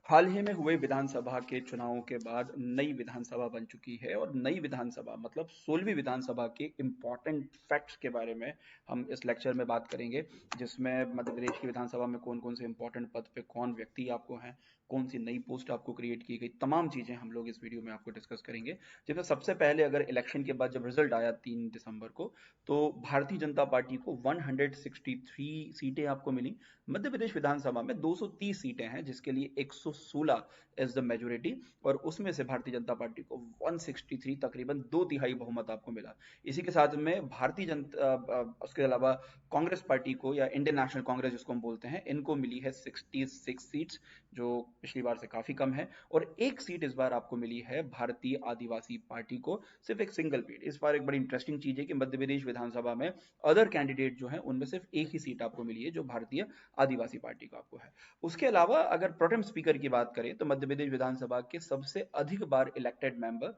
हाल ही में हुए विधानसभा के चुनावों के बाद नई विधानसभा बन चुकी है और नई विधानसभा मतलब 16वीं विधानसभा के इम्पॉर्टेंट फैक्ट्स के बारे में हम इस लेक्चर में बात करेंगे, जिसमें मध्य प्रदेश की विधानसभा में कौन कौन से इम्पॉर्टेंट पद पे कौन व्यक्ति आपको हैं, कौन सी नई पोस्ट आपको क्रिएट की गई, तमाम चीज़ें हम लोग इस वीडियो में आपको डिस्कस करेंगे। जिसमें सबसे पहले अगर इलेक्शन के बाद जब रिजल्ट आया 3 दिसंबर को, तो भारतीय जनता पार्टी को 163 सीटें आपको मिली। मध्य प्रदेश विधानसभा में 230 सीटें हैं, जिसके लिए 116 इज द मेजोरिटी, और उसमें से भारतीय जनता पार्टी को 163 तकरीबन 2 तिहाई बहुमत आपको मिला। इसी के साथ में भारतीय जनता उसके अलावा कांग्रेस पार्टी को या इंडियन नेशनल कांग्रेस जिसको हम बोलते हैं, इनको मिली है 66 सीट्स, जो पिछली बार से काफी कम है। और एक सीट इस बार आपको मिली है भारतीय आदिवासी पार्टी को, सिर्फ एक सिंगल सीट। इस बार एक बड़ी इंटरेस्टिंग चीज है कि मध्य प्रदेश विधानसभा में अदर कैंडिडेट जो है उनमें सिर्फ एक ही सीट आपको मिली है, जो भारतीय आदिवासी पार्टी का आपको है। उसके अलावा अगर प्रोटेम स्पीकर की बात करें तो मध्य प्रदेश विधानसभा के सबसे अधिक बार इलेक्टेड मेंबर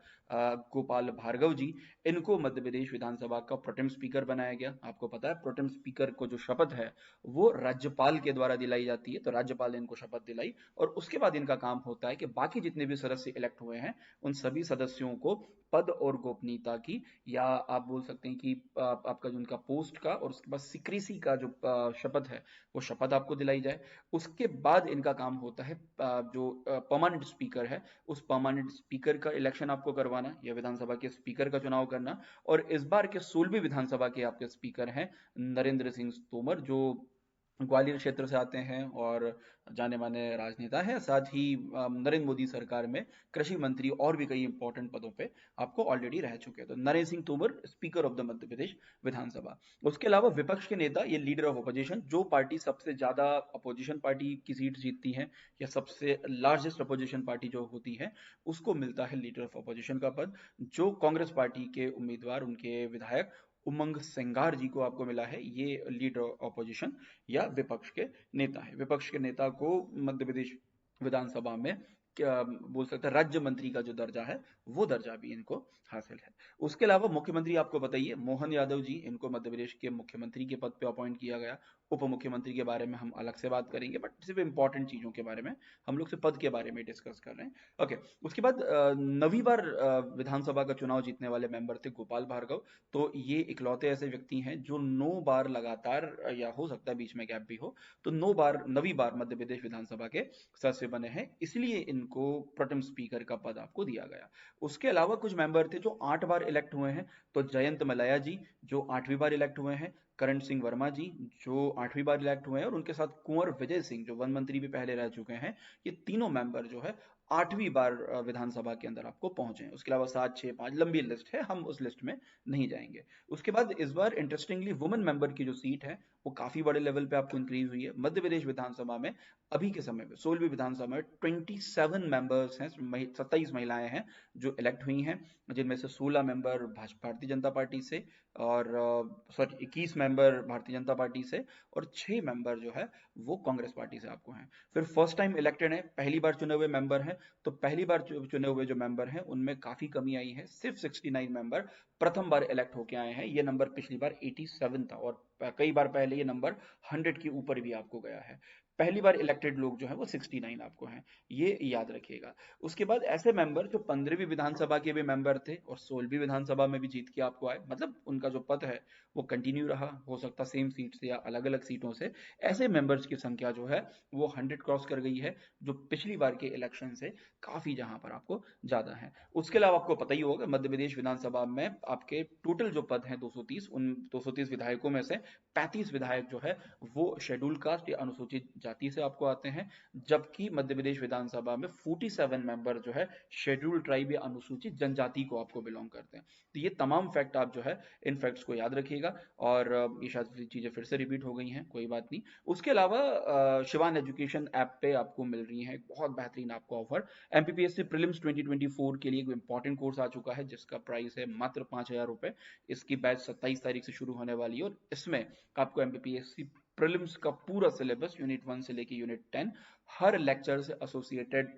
गोपाल भार्गव जी, इनको मध्य प्रदेश विधानसभा का प्रोटेम स्पीकर बनाया गया। आपको पता है प्रोटेम स्पीकर को जो शपथ है वो राज्यपाल के द्वारा दिलाई जाती है, तो राज्यपाल ने इनको शपथ दिलाई और उसके बाद इनका काम होता है कि बाकी जितने भी सदस्य इलेक्ट हुए हैं उन सभी सदस्यों को पद और गोपनीयता की, या आप बोल सकते हैं कि आपका जो उनका पोस्ट का और उसके बाद सिक्रेसी का जो शपथ है वो शपथ आपको दिलाई जाए। उसके बाद इनका काम होता है जो परमानेंट स्पीकर है उस परमानेंट स्पीकर का इलेक्शन आपको करवाना, या विधानसभा के स्पीकर का चुनाव करना। और इस बार के 16वीं विधानसभा के आपके स्पीकर हैं नरेंद्र सिंह तोमर, जो ग्वालियर क्षेत्र से आते हैं और जाने माने राजनेता है। साथ ही नरेंद्र मोदी सरकार में कृषि मंत्री और भी कई इंपॉर्टेंट पदों पे आपको ऑलरेडी रह चुके हैं। तो Narendra Singh Tomar speaker of the Madhya Pradesh Vidhan Sabha. उसके अलावा विपक्ष के नेता, ये लीडर ऑफ अपोजिशन, जो पार्टी सबसे ज्यादा अपोजिशन पार्टी की सीट जीतती है या सबसे लार्जेस्ट अपोजिशन पार्टी जो होती है, उसको मिलता है लीडर ऑफ अपोजिशन का पद। जो कांग्रेस पार्टी के उम्मीदवार, उनके विधायक उमंग सिंगार जी को आपको मिला है, ये लीडर ऑपोजिशन या विपक्ष के नेता है। विपक्ष के नेता को मध्य प्रदेश विधानसभा में क्या बोल सकते हैं, राज्य मंत्री का जो दर्जा है वो दर्जा भी इनको हासिल है। उसके अलावा मुख्यमंत्री आपको बताइए, मोहन यादव जी, इनको मध्य प्रदेश के मुख्यमंत्री के पद पे अपॉइंट किया गया। उप मुख्यमंत्री के बारे में हम अलग से बात करेंगे, बट सिर्फ इंपॉर्टेंट चीजों के बारे में हम लोग सिर्फ पद के बारे में डिस्कस कर रहे हैं। ओके। उसके बाद 9वीं बार विधानसभा का चुनाव जीतने वाले मेंबर थे गोपाल भार्गव। तो ये इकलौते ऐसे व्यक्ति हैं जो 9 बार लगातार, या हो सकता है बीच में गैप भी हो, तो 9वीं बार मध्य प्रदेश विधानसभा के सदस्य बने हैं, इसलिए इनको प्रोटेम स्पीकर का पद आपको दिया गया। उसके अलावा कुछ मेंबर थे जो 8 बार इलेक्ट हुए हैं। तो जयंत मलैया जी, जो 8वीं बार इलेक्ट हुए हैं। करण सिंह वर्मा जी, जो 8वीं बार इलेक्ट हुए हैं, और उनके साथ कुंवर विजय सिंह, जो वन मंत्री भी पहले रह चुके हैं। ये तीनों मेंबर जो है 8वीं बार विधानसभा के अंदर आपको पहुंचे हैं। उसके अलावा 7, 6, 5 लंबी लिस्ट है, हम उस लिस्ट में नहीं जाएंगे। उसके बाद इस बार इंटरेस्टिंगली वुमेन मेंबर की जो सीट है वो काफी बड़े लेवल पे आपको इंक्रीज हुई है। मध्य प्रदेश विधानसभा में अभी के समय में 16वीं विधानसभा में 27 मेंबर्स हैं, 27 महिलाएं हैं जो इलेक्ट हुई हैं, जिनमें से 16 मेंबर भारतीय जनता पार्टी से, और sorry 21 member Bharatiya Janata party से, और 6 मेंबर जो है वो कांग्रेस पार्टी से आपको हैं। फिर फर्स्ट टाइम इलेक्टेड है, पहली बार चुने हुए मेंबर हैं। तो पहली बार चुने हुए जो मेंबर हैं उनमें काफी कमी आई है, सिर्फ 69 मेंबर प्रथम बार इलेक्ट होके आए हैं। ये नंबर पिछली बार 87 था, और कई बार पहले ये नंबर 100 के ऊपर भी आपको गया है। पहली बार इलेक्टेड लोग जो है वो 69 आपको हैं, ये याद रखिएगा। उसके बाद ऐसे मेंबर जो 15वीं विधानसभा के भी मेंबर थे और 16वीं विधानसभा में भी जीत के आपको आए, मतलब उनका जो पद है वो कंटिन्यू रहा, हो सकता सेम सीट से या अलग अलग सीटों से। ऐसे मेंबर्स की संख्या जो है वो 100 क्रॉस कर गई है, जो पिछली बार के इलेक्शन से काफी जहां पर आपको ज्यादा है। उसके अलावा आपको पता ही होगा मध्य प्रदेश विधानसभा में आपके टोटल जो पद हैं 230, उन 230 विधायकों में से 35 विधायक जो है वो शेड्यूल कास्ट या अनुसूचित जाति से आपको आते हैं, जबकि मध्य प्रदेश विधानसभा में 47 मेंबर जो है शेड्यूल ट्राइब या अनुसूचित जनजाति को आपको बिलोंग करते हैं। तो ये तमाम फैक्ट आप जो है इन फैक्ट्स को याद रखिएगा। और ये शायद चीजें फिर से रिपीट हो गई हैं, कोई बात नहीं। उसके अलावा शिवान एजुकेशन ऐप पे आपको मिल रही है बहुत बेहतरीन आपको ऑफर। एमपीपीएससी प्रीलिम्स 2024 के लिए एक इंपॉर्टेंट कोर्स आ चुका है जिसका प्राइस है मात्र 5,000 रुपए। इसकी बैच 27 तारीख से शुरू होने वाली है, और इसमें आपको एमपीपीएससी प्रीलिम्स का पूरा सिलेबस यूनिट 1 से लेके यूनिट 10, हर लेक्चर से एसोसिएटेड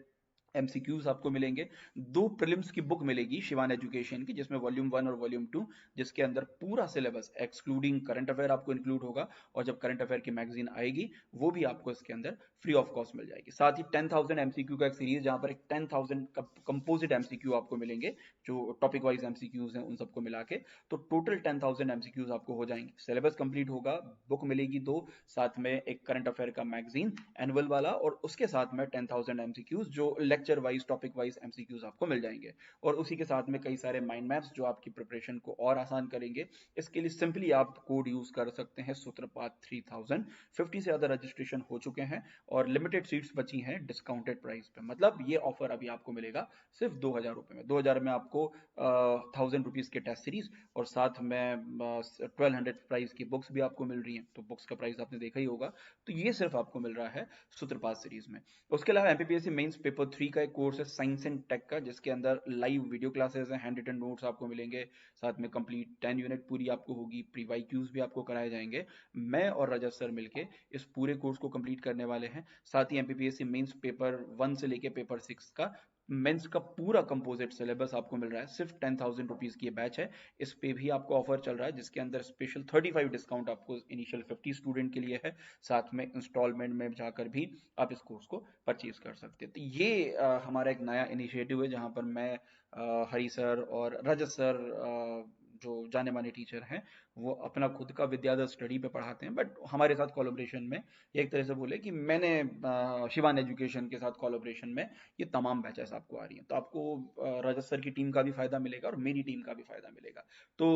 एमसीक्यूज आपको मिलेंगे। 2 प्रीलिम्स की बुक मिलेगी शिवान एजुकेशन की, जिसमें वॉल्यूम 1 और वॉल्यूम 2, जिसके अंदर पूरा सिलेबस एक्सक्लूडिंग करंट अफेयर आपको इंक्लूड होगा, और जब करंट अफेयर की मैगजीन आएगी वो भी आपको इसके अंदर फ्री ऑफ कॉस्ट मिल जाएगी। साथ ही 10,000 एमसीक्यू का एक सीरीज, जहां पर एक 10,000 कंपोजिट एमसीक्यू आपको मिलेंगे, जो टॉपिक वाइज एमसीक्यूज हैं उन सबको मिला के। तो टोटल 10,000 एमसीक्यूज आपको हो जाएंगे। सिलेबस कंप्लीट होगा, बुक मिलेगी 2, साथ में एक करंट अफेयर का मैगजीन एनुअल वाला, और उसके साथ में 10,000 एमसीक्यूज जो lecture wise topic wise MCQs आपको मिल जाएंगे। और उसी के साथ में कई सारे माइंड मैप्स जो आपकी प्रिपरेशन को और आसान करेंगे। इसके लिए सिंपली आप कोड यूज कर सकते हैं सूत्रपात 3000। 50 से ज्यादा रजिस्ट्रेशन हो चुके हैं और लिमिटेड सीट्स बची हैं डिस्काउंटेड प्राइस पे। मतलब ये ऑफर अभी आपको मिलेगा सिर्फ 2,000 रुपए में। 2,000 में आपको 1,000 रुपीज के टेस्ट सीरीज और साथ में 1,200 प्राइस की बुक्स भी आपको मिल रही हैं। तो बुक्स का प्राइस आपने देखा ही होगा। तो ये सिर्फ आपको मिल रहा है सूत्रपात सीरीज में। उसके अलावा एमपीपीएससी मेंस पेपर 3 का एक कोर्स है साइंस एंड टेक का, जिसके अंदर लाइव वीडियो क्लासेस हैं, हैंड रिटन नोट्स आपको मिलेंगे, साथ में कंप्लीट 10 यूनिट पूरी आपको होगी, प्री वाई क्यूज भी आपको कराए जाएंगे। मैं और रजत सर मिलके इस पूरे कोर्स को कंप्लीट करने वाले हैं। साथ ही एमपीपीएससी मेंस पेपर 1 से लेके पेपर 6 का मेंस का पूरा कंपोजिट सिलेबस आपको मिल रहा है। सिर्फ 10,000 रुपीज की बैच है। इस पे भी आपको ऑफर चल रहा है, जिसके अंदर स्पेशल 35 डिस्काउंट आपको इनिशियल 50 स्टूडेंट के लिए है। साथ में इंस्टॉलमेंट में जाकर भी आप इस कोर्स को परचेज कर सकते हैं। तो ये हमारा एक नया इनिशिएटिव है, जहां पर मैं, हरी सर और रजत सर, जो जाने माने टीचर हैं, वो अपना खुद का विद्याधर स्टडी पे पढ़ाते हैं, बट हमारे साथ कोलैबोरेशन में, एक तरह से बोले कि मैंने शिवान एजुकेशन के साथ कोलैबोरेशन में ये तमाम बैचेस आपको आ रही हैं। तो आपको रजत सर की टीम का भी फायदा मिलेगा और मेरी टीम का भी फायदा मिलेगा। तो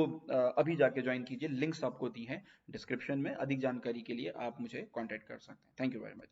अभी जाके ज्वाइन कीजिए, लिंक्स आपको दी हैं डिस्क्रिप्शन में। अधिक जानकारी के लिए आप मुझे कॉन्टेक्ट कर सकते हैं। Thank you very much.